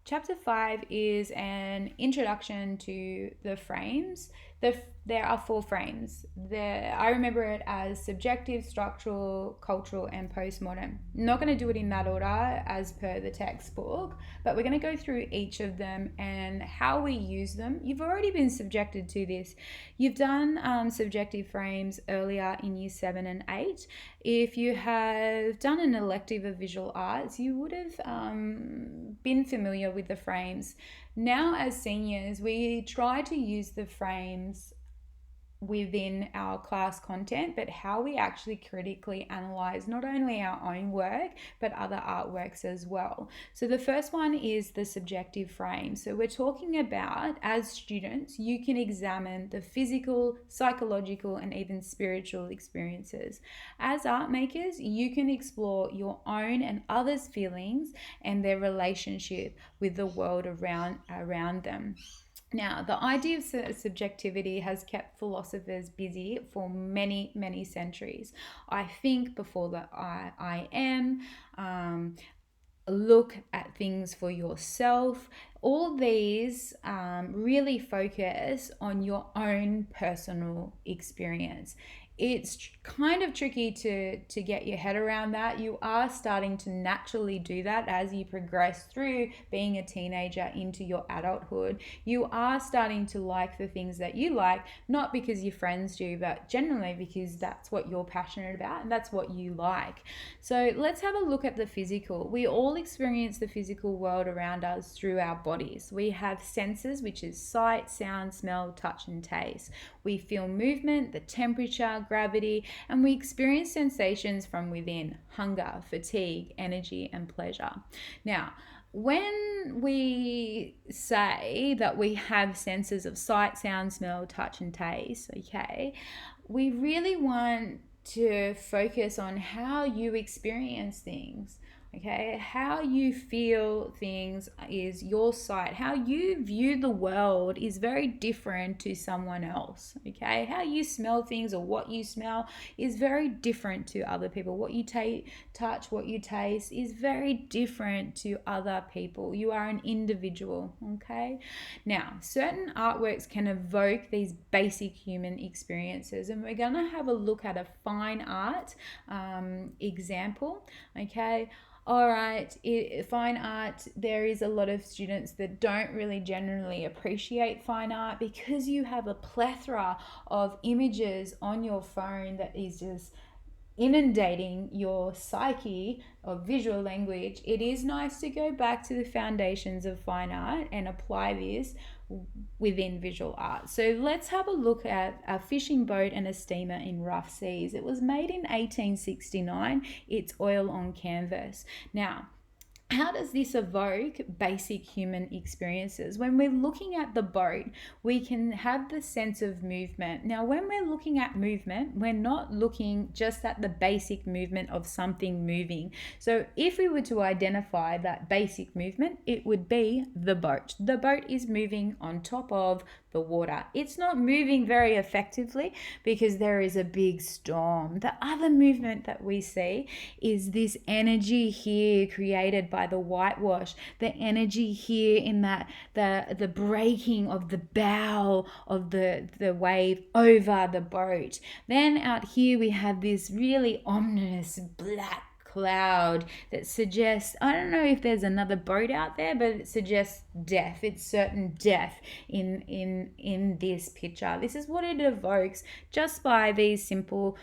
Chapter 5 is an introduction to the frames. There are 4 frames. I remember it as subjective, structural, cultural, and postmodern. Not going to do it in that order as per the textbook, but we're going to go through each of them and how we use them. You've already been subjected to this. You've done subjective frames earlier in year 7 and 8. If you have done an elective of visual arts, you would have been familiar with the frames. Now, as seniors, we try to use the frames within our class content, but how we actually critically analyze not only our own work but other artworks as well. So the first one is the subjective frame. So we're talking about, as students, you can examine the physical, psychological, and even spiritual experiences. As art makers, you can explore your own and others' feelings and their relationship with the world around them. Now, the idea of subjectivity has kept philosophers busy for many, many centuries. I think before the I am, look at things for yourself. All these really focus on your own personal experience. It's kind of tricky to get your head around that. You are starting to naturally do that as you progress through being a teenager into your adulthood. You are starting to like the things that you like, not because your friends do, but generally because that's what you're passionate about and that's what you like. So let's have a look at the physical. We all experience the physical world around us through our bodies. We have senses, which is sight, sound, smell, touch, and taste. We feel movement, the temperature, gravity, and we experience sensations from within: hunger, fatigue, energy, and pleasure. Now, when we say that we have senses of sight, sound, smell, touch, and taste, okay, we really want to focus on how you experience things. Okay, how you feel things is your sight. How you view the world is very different to someone else. Okay, how you smell things or what you smell is very different to other people. What you touch, what you taste is very different to other people. You are an individual. Okay, now certain artworks can evoke these basic human experiences, and we're going to have a look at a fine art example. Okay. All right, fine art, there is a lot of students that don't really generally appreciate fine art because you have a plethora of images on your phone that is just inundating your psyche of visual language. It is nice to go back to the foundations of fine art and apply this within visual art. So let's have a look at a fishing boat and a steamer in rough seas. It was made in 1869. It's oil on canvas. Now, how does this evoke basic human experiences? When we're looking at the boat, we can have the sense of movement. Now, when we're looking at movement, we're not looking just at the basic movement of something moving. So if we were to identify that basic movement, it would be the boat. The boat is moving on top of the water. It's not moving very effectively because there is a big storm. The other movement that we see is this energy here created by the whitewash, the energy here in that the breaking of the bow of the wave over the boat. Then out here we have this really ominous black cloud that suggests, I don't know if there's another boat out there, but it suggests death. It's certain death in this picture. This is what it evokes just by these simple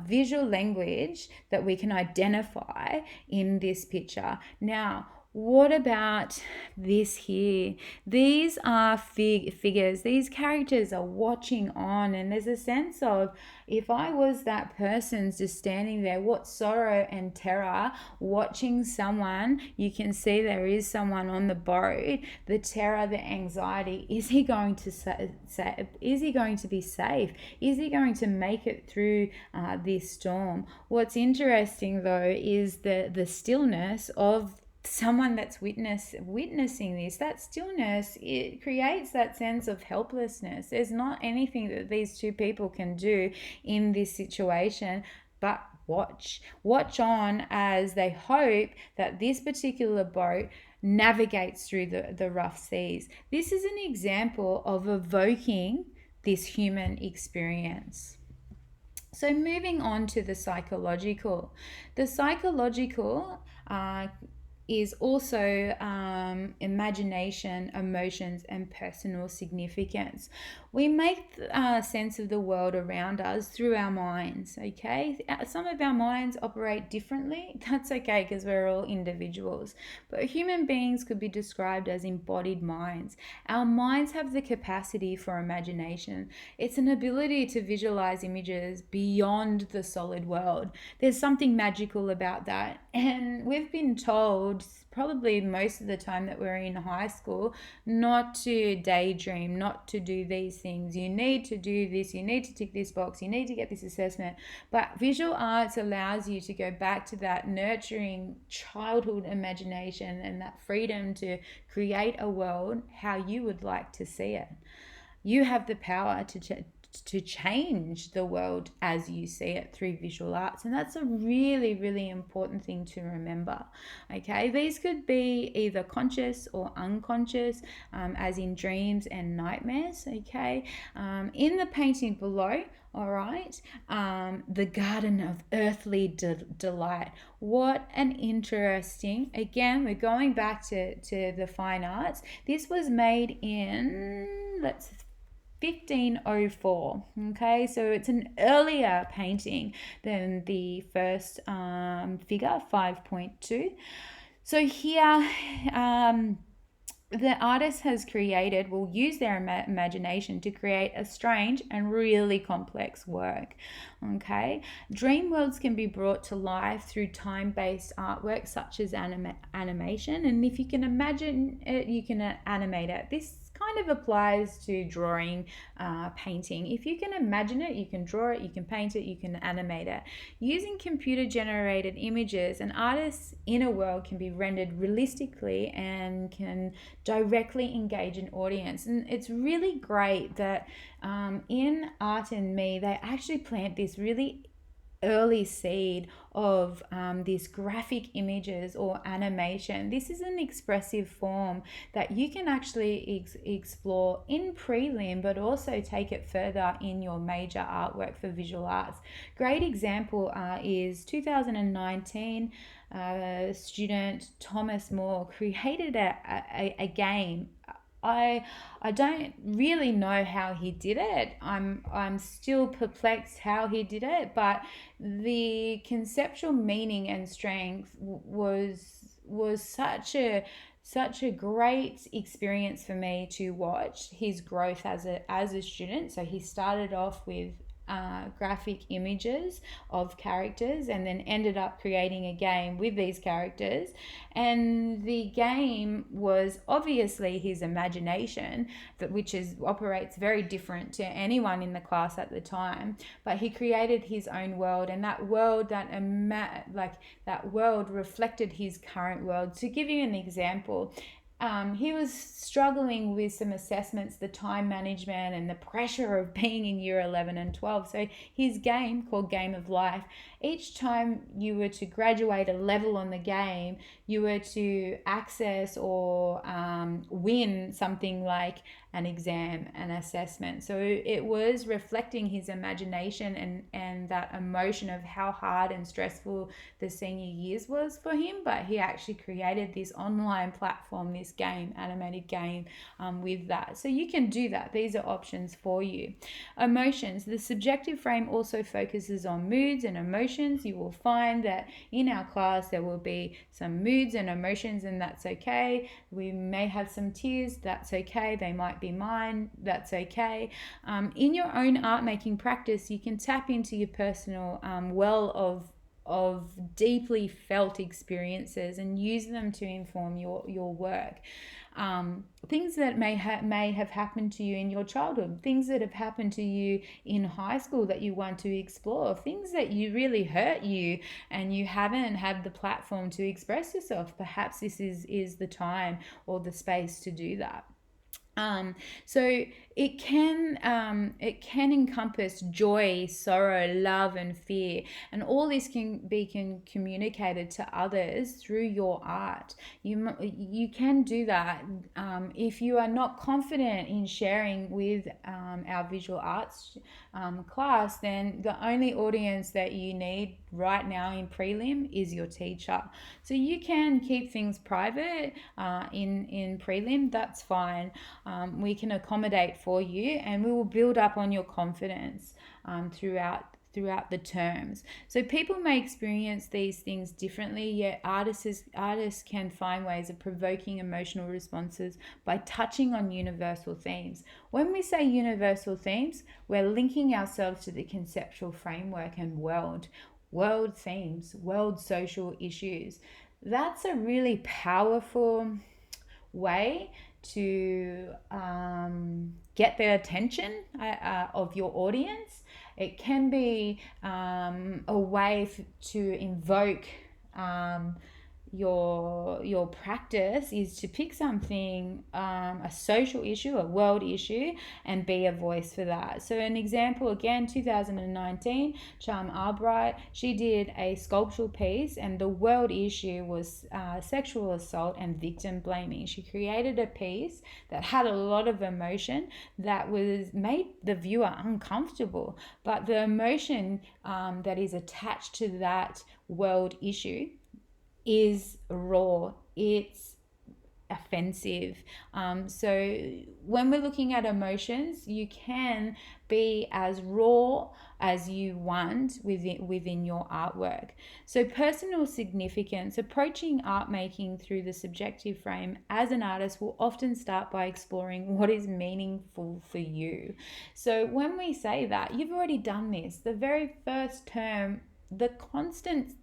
visual language that we can identify in this picture. Now, what about this here? These are figures. These characters are watching on, and there's a sense of, if I was that person just standing there, what sorrow and terror watching someone. You can see there is someone on the boat. The terror, the anxiety. Is he going to is he going to be safe? Is he going to make it through this storm? What's interesting though is the stillness of someone that's witnessing this. That stillness, it creates that sense of helplessness. There's not anything that these two people can do in this situation but watch on as they hope that this particular boat navigates through the rough seas. This is an example of evoking this human experience. So, moving on to the psychological. The psychological is also imagination, emotions, and personal significance. We make sense of the world around us through our minds, okay? Some of our minds operate differently. That's okay because we're all individuals. But human beings could be described as embodied minds. Our minds have the capacity for imagination. It's an ability to visualize images beyond the solid world. There's something magical about that. And we've been told, probably most of the time that we're in high school, not to daydream, not to do these things. You need to do this, you need to tick this box, you need to get this assessment. But visual arts allows you to go back to that nurturing childhood imagination and that freedom to create a world how you would like to see it. You have the power to change the world as you see it through visual arts, and that's a really, really important thing to remember. Okay, these could be either conscious or unconscious, as in dreams and nightmares. Okay, in the painting below, all right, the garden of earthly delight. What an interesting, again, we're going back to the fine arts. This was made in, 1504. Okay, so it's an earlier painting than the first figure, 5.2. So here, the artist has created, will use their imagination to create a strange and really complex work. Okay, dream worlds can be brought to life through time-based artwork such as animation, and if you can imagine it, you can animate it. This kind of applies to drawing, painting. If you can imagine it, you can draw it, you can paint it, you can animate it. Using computer generated images, an artist's inner world can be rendered realistically and can directly engage an audience. And it's really great that in Art&Me, they actually plant this really early seed of these graphic images or animation. This is an expressive form that you can actually explore in prelim, but also take it further in your major artwork for visual arts. Great example is 2019 student Thomas Moore created a game. I don't really know how he did it. I'm still perplexed how he did it, but the conceptual meaning and strength was such a great experience for me to watch his growth as a student. So he started off with graphic images of characters and then ended up creating a game with these characters, and the game was obviously his imagination, which operates very different to anyone in the class at the time, but he created his own world, and that world that world reflected his current world. To give you an example, he was struggling with some assessments, the time management and the pressure of being in year 11 and 12. So his game, called Game of Life, each time you were to graduate a level on the game, you were to access or win something like an exam, an assessment. So it was reflecting his imagination and that emotion of how hard and stressful the senior years was for him. But he actually created this online platform, this game, animated game, with that. So you can do that. These are options for you. Emotions. The subjective frame also focuses on moods and emotions. You will find that in our class there will be some moods and emotions, and that's okay. We may have some tears, that's okay. They might be mine, that's okay. In your own art making practice, you can tap into your personal well of deeply felt experiences and use them to inform your work. Things that may have happened to you in your childhood, things that have happened to you in high school that you want to explore, things that you really hurt you and you haven't had the platform to express yourself. Perhaps this is the time or the space to do that. So it can encompass joy, sorrow, love, and fear, and all this can communicated to others through your art. You can do that. If you are not confident in sharing with our visual arts class, then the only audience that you need right now in prelim is your teacher. So you can keep things private in prelim. That's fine. We can accommodate for you, and we will build up on your confidence throughout the terms. So people may experience these things differently, yet artists can find ways of provoking emotional responses by touching on universal themes. When we say universal themes, we're linking ourselves to the conceptual framework and world themes, world social issues. That's a really powerful way to get the attention of your audience. It can be a way to invoke your practice is to pick something, a social issue, a world issue, and be a voice for that. So an example, again, 2019, Charm Albright, she did a sculptural piece, and the world issue was sexual assault and victim blaming. She created a piece that had a lot of emotion that made the viewer uncomfortable, but the emotion that is attached to that world issue is raw, it's offensive. So when we're looking at emotions, you can be as raw as you want within your artwork. So personal significance, approaching art making through the subjective frame as an artist will often start by exploring what is meaningful for you. So when we say that, you've already done this. The very first term, the constant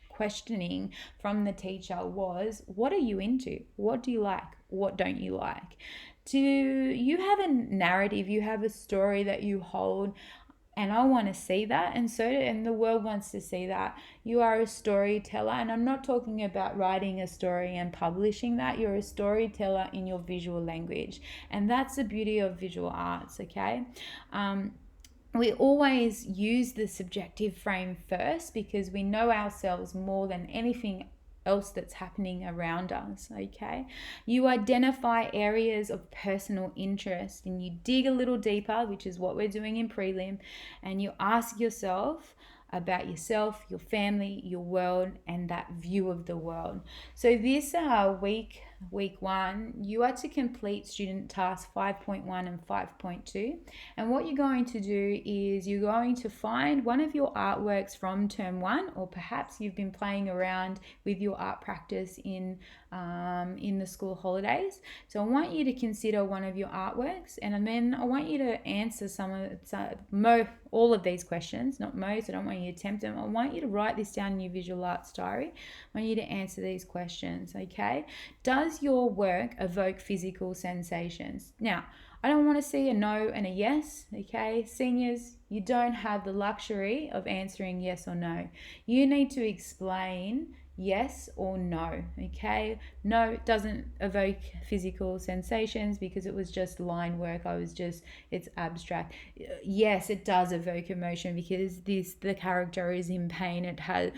questioning from the teacher was, what are you into? What do you like? What don't you like? Do you have a narrative? You have a story that you hold, and I want to see that, and the world wants to see that. You are a storyteller, and I'm not talking about writing a story and publishing that. You're a storyteller in your visual language, and that's the beauty of visual arts. Okay. We always use the subjective frame first because we know ourselves more than anything else that's happening around us. Okay, you identify areas of personal interest and you dig a little deeper, which is what we're doing in prelim, and you ask yourself about yourself, your family, your world, and that view of the world. So this week 1, you are to complete student task 5.1 and 5.2. And what you're going to do is you're going to find one of your artworks from term 1, or perhaps you've been playing around with your art practice in the school holidays. So I want you to consider one of your artworks, and then I want you to answer all of these questions, not most. I don't want you to attempt them. I want you to write this down in your visual arts diary. I want you to answer these questions, okay? Does your work evoke physical sensations? Now, I don't want to see a no and a yes, okay? Seniors, you don't have the luxury of answering yes or no. You need to explain yes or no, okay? No, it doesn't evoke physical sensations because it was just line work. It's abstract. Yes, it does evoke emotion because the character is in pain. It has,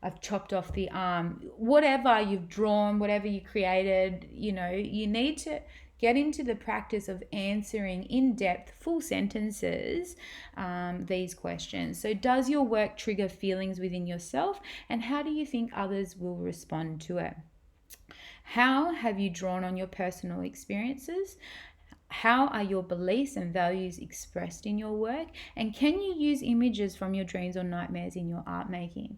I've chopped off the arm. Whatever you've drawn, whatever you created, you need to get into the practice of answering in depth, full sentences, these questions. So, does your work trigger feelings within yourself, and how do you think others will respond to it? How have you drawn on your personal experiences? How are your beliefs and values expressed in your work? And can you use images from your dreams or nightmares in your art making?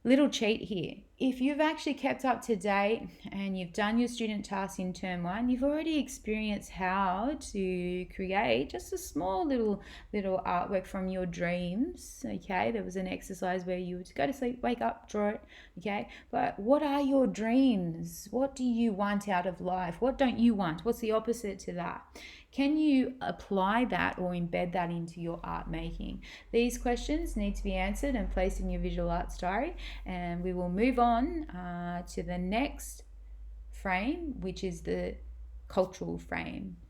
Little cheat here. If you've actually kept up to date and you've done your student tasks in term 1, you've already experienced how to create just a small little artwork from your dreams. Okay, there was an exercise where you would go to sleep, wake up, draw it. Okay, but what are your dreams? What do you want out of life? What don't you want? What's the opposite to that? Can you apply that or embed that into your art making? These questions need to be answered and placed in your visual arts diary, and we will move on to the next frame, which is the cultural frame.